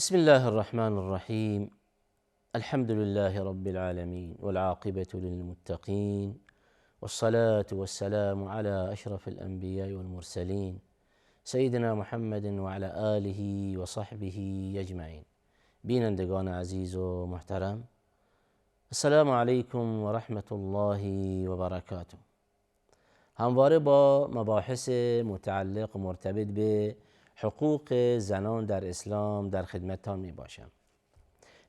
بسم الله الرحمن الرحيم. الحمد لله رب العالمين والعاقبة للمتقين والصلاة والسلام على أشرف الأنبياء والمرسلين سيدنا محمد وعلى آله وصحبه أجمعين. بینندگان عزیز و محترم، السلام علیکم و رحمت الله و برکاته. همواره با مباحث متعلق و مرتبط به حقوق زنان در اسلام در خدمتتان می باشم.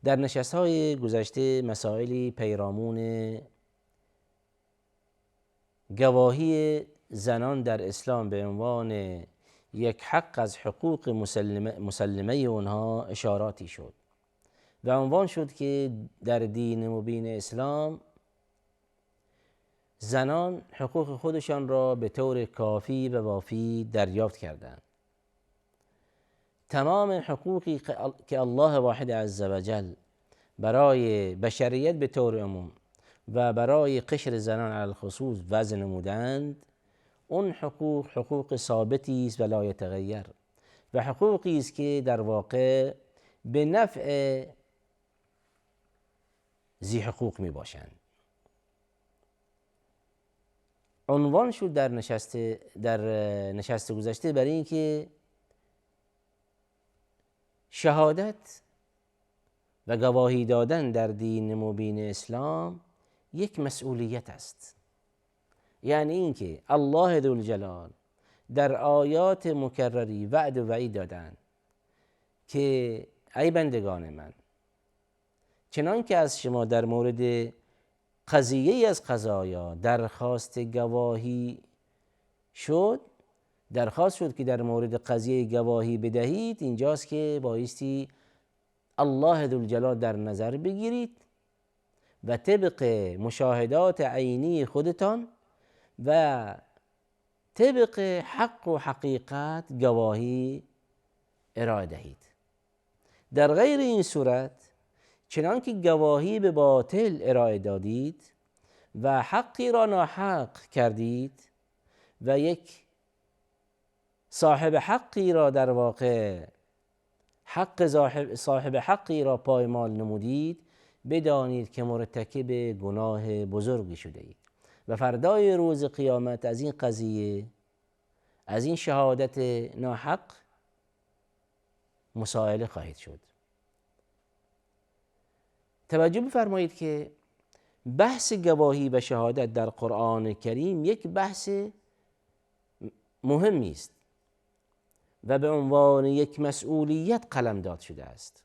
در نشست‌های گذشته مسائلی پیرامون گواهی زنان در اسلام به عنوان یک حق از حقوق مسلمه اونها اشاراتی شد و عنوان شد که در دین مبین اسلام زنان حقوق خودشان را به طور کافی و وافی دریافت کردند. تمام حقوقی که الله واحد عزوجل برای بشریت به طور عموم و برای قشر زنان علی الخصوص وضع نمودند، اون حقوق ثابتی است و لا یتغیر و حقوقی است که در واقع به نفع ذی حقوق می باشند. عنوان شد در نشست گذشته برای اینکه شهادت و گواهی دادن در دین مبین اسلام یک مسئولیت است. یعنی اینکه الله ذوالجلال در آیات مکرری وعد و وعید دادند که ای بندگان من، چنان که از شما در مورد قضیه از قضایا درخواست گواهی شد، درخواست شد که در مورد قضیه گواهی بدهید، اینجاست که بایستی الله ذوالجلال در نظر بگیرید و طبق مشاهدات عینی خودتان و طبق حق و حقیقت گواهی ارائه دهید. در غیر این صورت، چنان که گواهی به باطل ارائه دادید و حقی را ناحق کردید و یک صاحب حقی را در واقع صاحب حقی را پایمال نمودید، بدانید که مرتکب گناه بزرگی شده اید و فردای روز قیامت از این قضیه، از این شهادت ناحق مسائله خواهید شد. توجه بفرمایید که بحث گواهی و شهادت در قرآن کریم یک بحث مهمی است و به عنوان یک مسئولیت قلمداد شده است.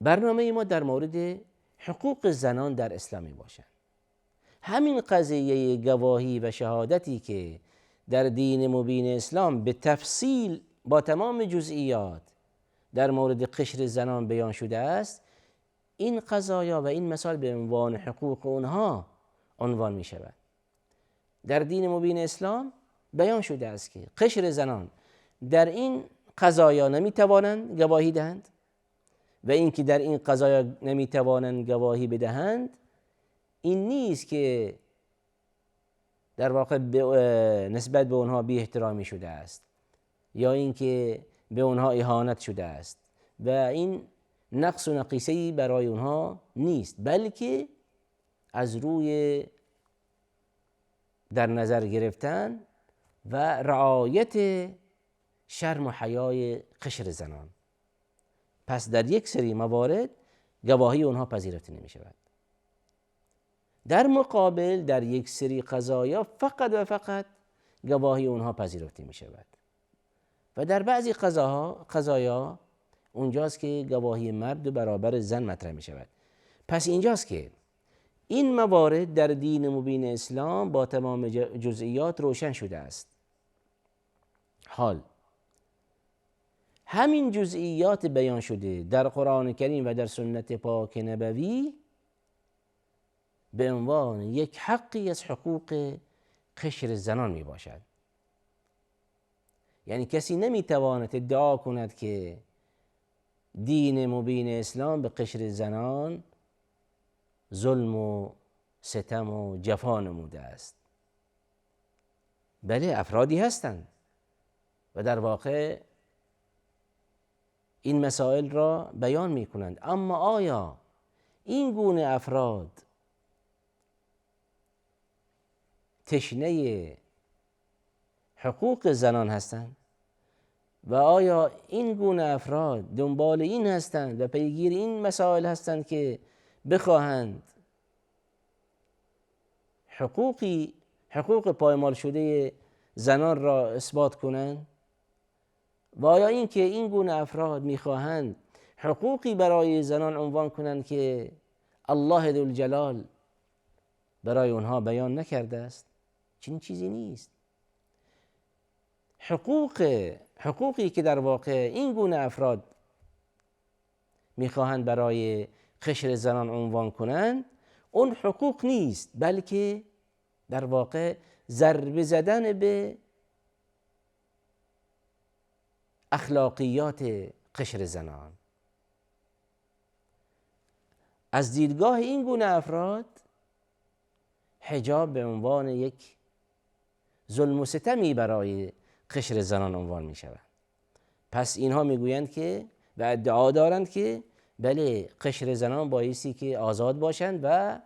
برنامه ما در مورد حقوق زنان در اسلام می باشد. همین قضیه گواهی و شهادتی که در دین مبین اسلام به تفصیل با تمام جزئیات در مورد قشر زنان بیان شده است، این قضایا و این مسائل به عنوان حقوق اونها عنوان می شود. در دین مبین اسلام بیان شده است که قشر زنان در این قضایا نمی توانند گواهی دهند و اینکه در این قضایا نمی توانند گواهی بدهند، این نیست که در واقع نسبت به اونها بی احترامی شده است یا اینکه به اونها اهانت شده است و این نقص و نقیصه‌ای برای اونها نیست، بلکه از روی در نظر گرفتن و رعایت شرم و حیای قشر زنان. پس در یک سری موارد گواهی اونها پذیرفته نمی شود. در مقابل در یک سری قضایا فقط و فقط گواهی اونها پذیرفته می شود و در بعضی قضایا اونجاست که گواهی مرد برابر زن مطرح می شود. پس اینجاست که این موارد در دین مبین اسلام با تمام جزئیات روشن شده است. حال همین جزئیات بیان شده در قرآن کریم و در سنت پاک نبوی به عنوان یک حقی از حقوق قشر زنان می باشد. یعنی کسی نمی تواند ادعا کند که دین مبین اسلام به قشر زنان ظلم و ستم و جفا نموده است. بله، افرادی هستند و در واقع این مسائل را بیان می کنند. اما آیا این گونه افراد تشنه حقوق زنان هستند؟ و آیا این گونه افراد دنبال این هستند و پیگیر این مسائل هستند که بخواهند حقوق پایمال شده زنان را اثبات کنند؟ و آیا این که این گونه افراد میخواهند حقوقی برای زنان عنوان کنند که الله ذوالجلال برای اونها بیان نکرده است؟ چنین چیزی نیست. حقوقی که در واقع این گونه افراد میخواهند برای قشر زنان عنوان کنند، اون حقوق نیست، بلکه در واقع ضربه زدن به اخلاقیات قشر زنان. از دیدگاه این گونه افراد حجاب به عنوان یک ظلم و ستمی برای قشر زنان عنوان می شود. پس اینها میگویند که و ادعا دارند که بله، قشر زنان بایستی که آزاد باشند و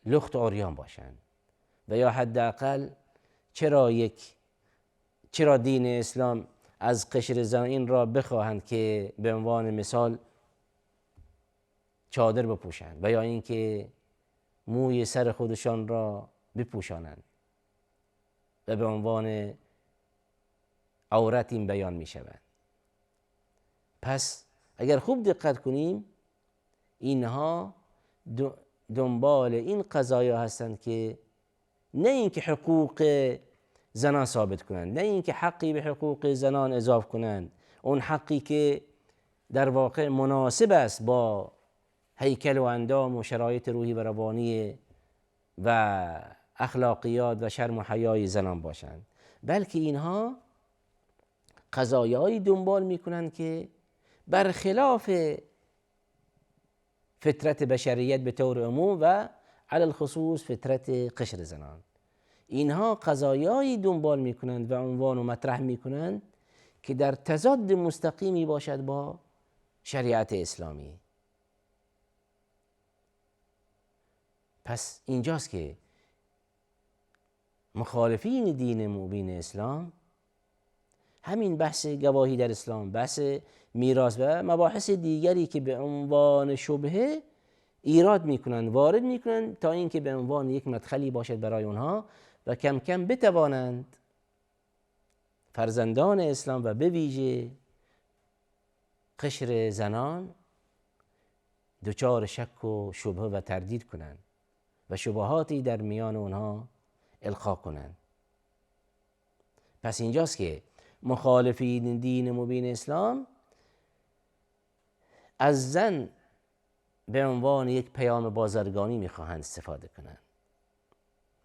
لخت و عریان باشند، و یا حداقل چرا دین اسلام از قشر زنان این را بخواهند که به عنوان مثال چادر بپوشند و یا اینکه موی سر خودشان را بپوشانند و به عنوان عورت این بیان می شود. پس اگر خوب دقت کنیم، اینها دنبال این قضایا هستند که نه اینکه حقوق زنان ثابت کنند، نه اینکه حقی به حقوق زنان اضافه کنند، اون حقی که در واقع مناسب است با هیکل و اندام و شرایط روحی و روانی و اخلاقیات و شرم و حیای زنان باشند، بلکه اینها قضایایی دنبال میکنند که برخلاف فطرت بشریت به طور عموم و علی الخصوص فطرت قشر زنان. اینها قضایایی دنبال میکنند و عنوان و مطرح میکنند که در تضاد مستقیمی باشد با شریعت اسلامی. پس اینجاست که مخالفین دین مبین اسلام همین بحث گواهی در اسلام، بحث میراث و مباحث دیگری که به عنوان شبهه ایراد میکنند، وارد میکنند تا اینکه به عنوان یک مدخلی باشد برای اونها و کم کم بتوانند فرزندان اسلام و به ویژه قشر زنان دچار شک و شبهه و تردید کنند و شبهاتی در میان اونها القا کنند. پس اینجاست که مخالفین دین مبین اسلام از زن به عنوان یک پیام بازرگانی میخواهند استفاده کنند.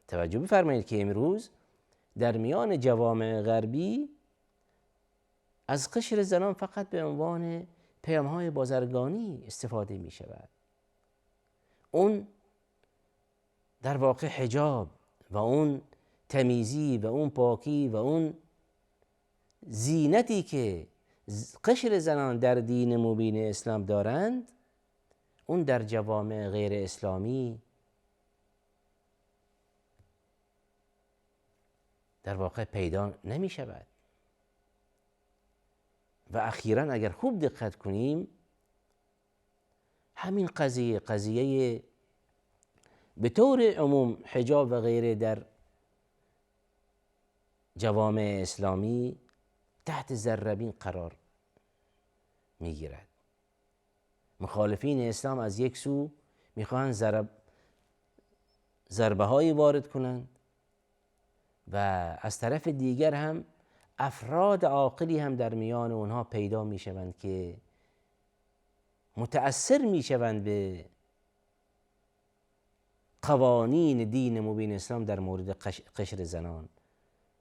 توجه بفرمایید که امروز در میان جوامع غربی از قشر زنان فقط به عنوان پیام‌های بازرگانی استفاده می شود. اون در واقع حجاب و اون تمیزی و اون پاکی و اون زینتی که قشر زنان در دین مبین اسلام دارند، اون در جوامع غیر اسلامی در واقع پیدا نمی شود. و اخیراً اگر خوب دقت کنیم، همین قضیه به طور عموم حجاب و غیره در جوامع اسلامی تحت ذره‌بین قرار می گیرد. مخالفین اسلام از یک سو میخواهند ضربه هایی وارد کنند و از طرف دیگر هم افراد عاقلی هم در میان اونها پیدا می شوند که متأثر می شوند به قوانین دین مبین اسلام در مورد قشر زنان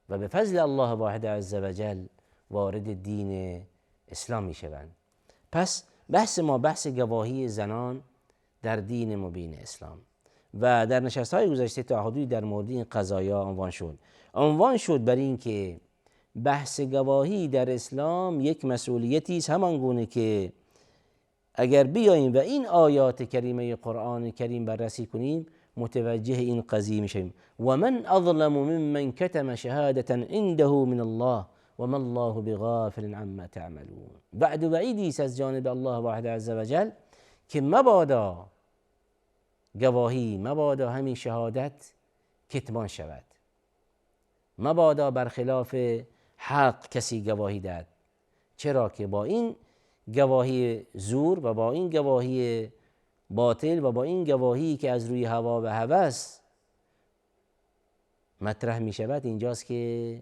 و به فضل الله واحد عز وجل وارد دین اسلام می شوند. پس بحث ما بحث گواهی زنان در دین مبین اسلام و در نشست‌های گذشته تا حدودی در مورد این قضایا عنوان شد برای اینکه بحث گواهی در اسلام یک مسئولیتی است، همان گونه که اگر بیاییم و این آیات کریمه قرآن کریم بررسی کنیم متوجه این قضیه میشیم. و من اظلم ممن کتم شهادة عنده من الله و ما الله بغافل عما تعملون. وعد و وعیدی است از جانب الله واحد عز وجل که مبادا گواهی، مبادا همین شهادت کتمان شود، مبادا برخلاف حق کسی گواهی داد. چرا که با این گواهی زور و با این گواهی باطل و با این گواهی که از روی هوا و هوس مطرح می شود، اینجاست که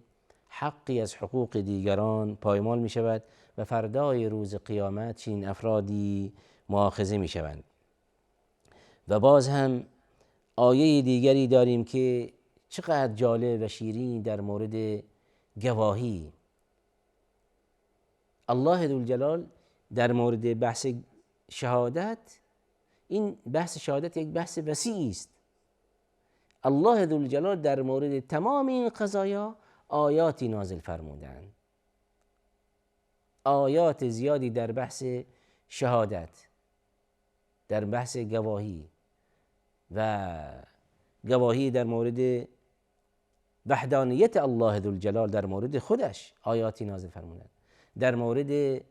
حقی از حقوق دیگران پایمال می شود و فردای روز قیامت چنین افرادی مؤاخذه می شوند. و باز هم آیه دیگری داریم که چقدر جالب و شیرین در مورد گواهی. الله ذوالجلال در مورد بحث شهادت، این بحث شهادت یک بحث وسیعی است. الله ذوالجلال در مورد تمام این قضایا آیاتی نازل فرمودند، آیات زیادی در بحث شهادت، در بحث گواهی و گواهی در مورد وحدانیت الله ذوالجلال در مورد خودش آیاتی نازل فرمودند، در مورد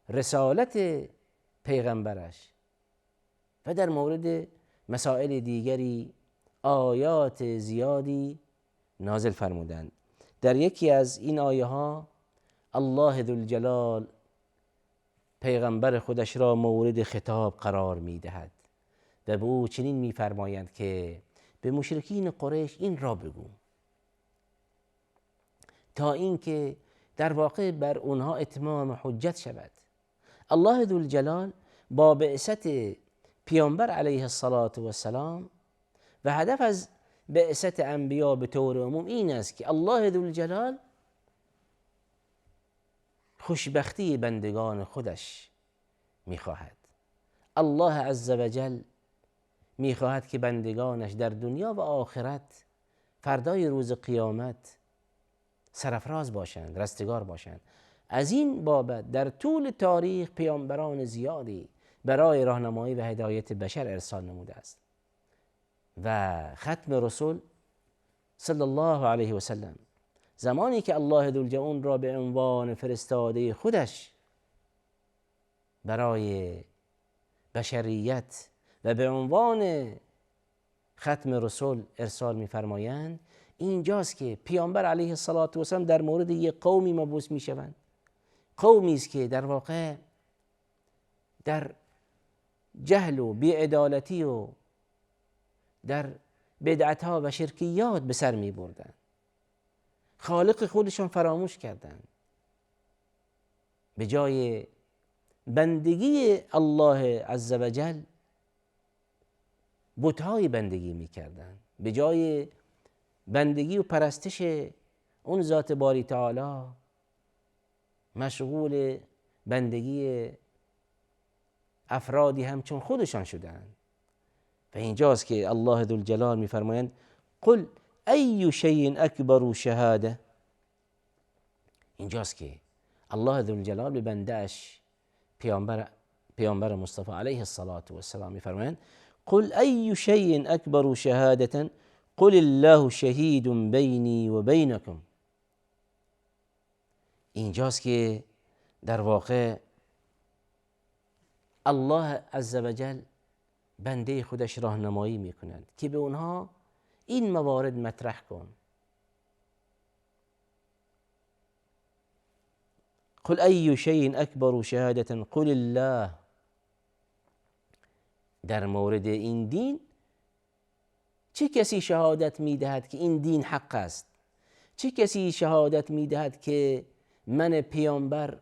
رسالت پیغمبرش و در مورد مسائل دیگری آیات زیادی نازل فرمودند. در یکی از این آیه ها الله ذوالجلال پیغمبر خودش را مورد خطاب قرار می دهد و به او چنین می فرمایند که به مشرکین قریش این را بگو تا اینکه در واقع بر اونها اتمام حجت شود. الله ذوالجلال با بعثت پیامبر علیه السلام و هدف از بعثت انبیا به طور عموم این است که الله ذوالجلال خوشبختی بندگان خودش میخواهد. الله عز وجل میخواهد که بندگانش در دنیا و آخرت فردای روز قیامت سرفراز باشند، رستگار باشند. از این بابت در طول تاریخ پیامبران زیادی برای راهنمایی و هدایت بشر ارسال نموده است و ختم رسول صلی الله علیه و سلم زمانی که الله ذوالجلال را به عنوان فرستاده خودش برای بشریت و به عنوان ختم رسول ارسال می‌فرمایند، اینجاست که پیامبر علیه السلام در مورد یک قومی مبعوث می‌شوند، قومی است که در واقع در جهل و بی‌عدالتی و در بدعت‌ها و شرکیات به سر می‌بردند، خالق خودشان فراموش کردند، به جای بندگی الله عز وجل بت‌های بندگی می‌کردند، به جای بندگی و پرستش اون ذات باری تعالی مشغول بندگی افرادی همچون خودشان شدند. و اینجاست که الله ذوالجلال می‌فرمایند قل ای شیء اکبر شهاده. اینجاست که الله ذوالجلال به بنده‌اش پیامبر مصطفی علیه السلام می‌فرمایند قل ای شیء اکبر شهادة قل الله شهید بینی و بینکم. اینجاست که در واقع الله عزوجل بنده خودش راهنمایی میکنند که به اونها این موارد مطرح کن. قل ای شیء اکبر شهادة قل الله. در مورد این دین چه کسی شهادت میدهد که این دین حق است؟ چه کسی شهادت میدهد که من پیامبر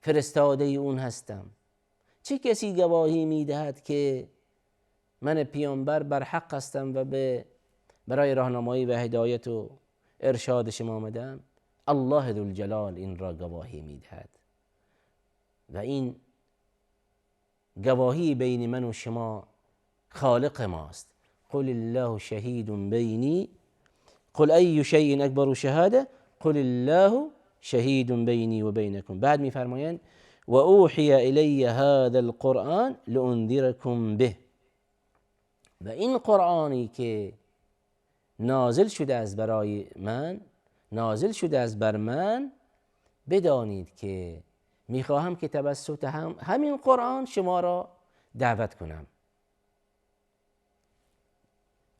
فرستاده اون هستم؟ چه کسی گواهی میدهد که من پیامبر بر حق هستم و برای راهنمایی و هدایت و ارشاد شما آمدم؟ الله ذوالجلال این را گواهی میدهد و این گواهی بین من و شما خالق ماست. قل الله شهید بینی قل ای شیء اکبر شهاده قل الله شهید بینی و بینکم. بعد میفرمایند و اوحی الی هذا القرآن لانذرکم به، و این قرآنی که نازل شده است برای من، نازل شده است بر من، بدانید که میخواهم که توسط همین قرآن شما را دعوت کنم.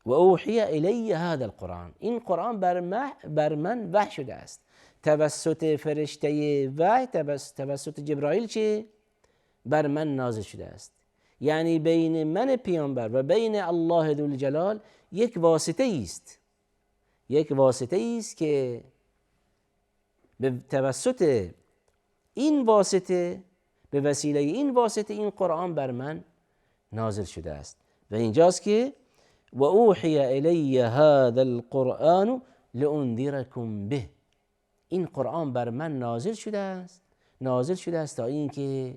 و اوحی الی هذا القرآن، این قرآن بر من وحی شده است توسط فرشته وحی، توسط جبرائیل چه بر من نازل شده است. یعنی بین من پیامبر و بین الله ذوالجلال یک واسطه است، یک واسطه است که به توسط این واسطه، به وسیله این واسطه این قرآن بر من نازل شده است. و اینجاست که و اوحی الی هذا القرآن لانذرکم به، این قرآن بر من نازل شده است، نازل شده است تا اینکه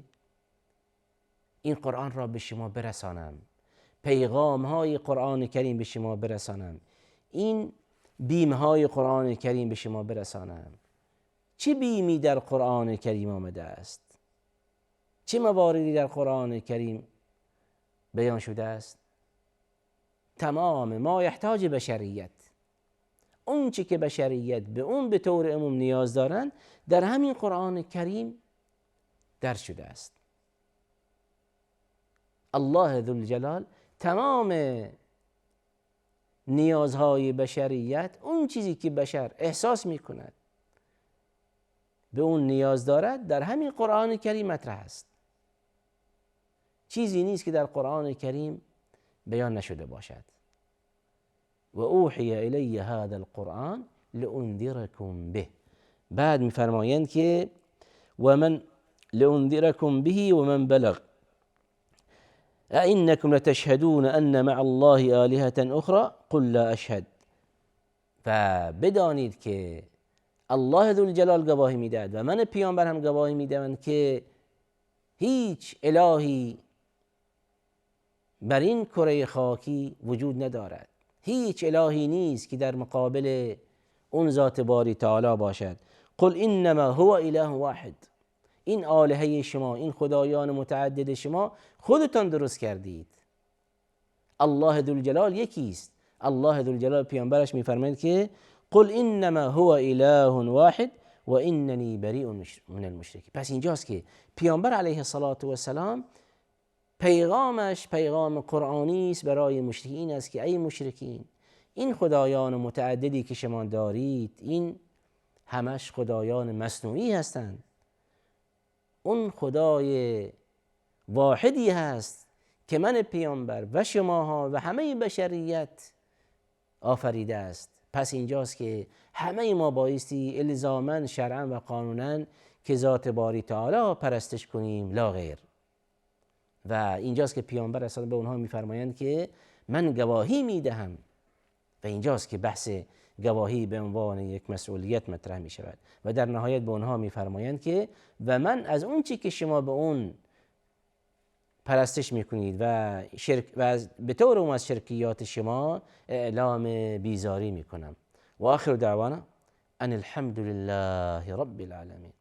این قرآن را به شما برسانم، پیغام های قرآن کریم به شما برسانم، این بیم های قرآن کریم به شما برسانم. چه بیمی در قرآن کریم آمده است؟ چه مواردی در قرآن کریم بیان شده است؟ تمام ما یحتاج بشریت، اون چی که بشریت به اون به طور عموم نیاز دارند در همین قرآن کریم درج شده است. الله ذوالجلال تمام نیازهای بشریت، اون چیزی که بشر احساس میکند به اون نیاز دارد، در همین قرآن کریم مطرح است. چیزی نیست که در قرآن کریم بیان نشده باشد. و اوحی الی هذا القرآن لانذرکم به، بعد میفرمایند که و من لانذرکم به و من بلغ ائنکم لتشهدون ان مع الله آلهة اخرى قل لا اشهد. و بدانید که الله ذوالجلال گواهی میدهد و من پیامبر هم گواهی میدهم که هیچ الهی بر این کره خاکی وجود ندارد، هیچ الهی نیست که در مقابل اون ذات باری تعالی باشد. قل انما هو اله واحد، این آلهه شما، این خدایان متعدد شما خودتان درست کردید. الله ذوالجلال یکی است. الله ذوالجلال پیامبرش میفرماید که قل انما هو اله واحد و اننی بریء من المشرکین. پس اینجاست که پیامبر علیه الصلاة و السلام پیغامش پیغام قرآنی است برای مشرکین است که ای مشرکین، این خدایان متعددی که شما دارید این همش خدایان مصنوعی هستند. اون خدای واحدی هست که من پیامبر و شماها و همه بشریت آفریده است. پس اینجاست که همه ما بایستی الزاماً شرعاً و قانوناً که ذات باری تعالی پرستش کنیم لا غیر. و اینجاست که پیامبر اصلا به اونها میفرمایند که من گواهی میدهم. و اینجاست که بحث گواهی به عنوان یک مسئولیت مطرح می شود و در نهایت به اونها میفرمایند که و من از اون چی که شما به اون پرستش میکنید و به طور عموم از شرکیات شما اعلام بیزاری میکنم. و آخر دعوانا ان الحمد لله رب العالمین.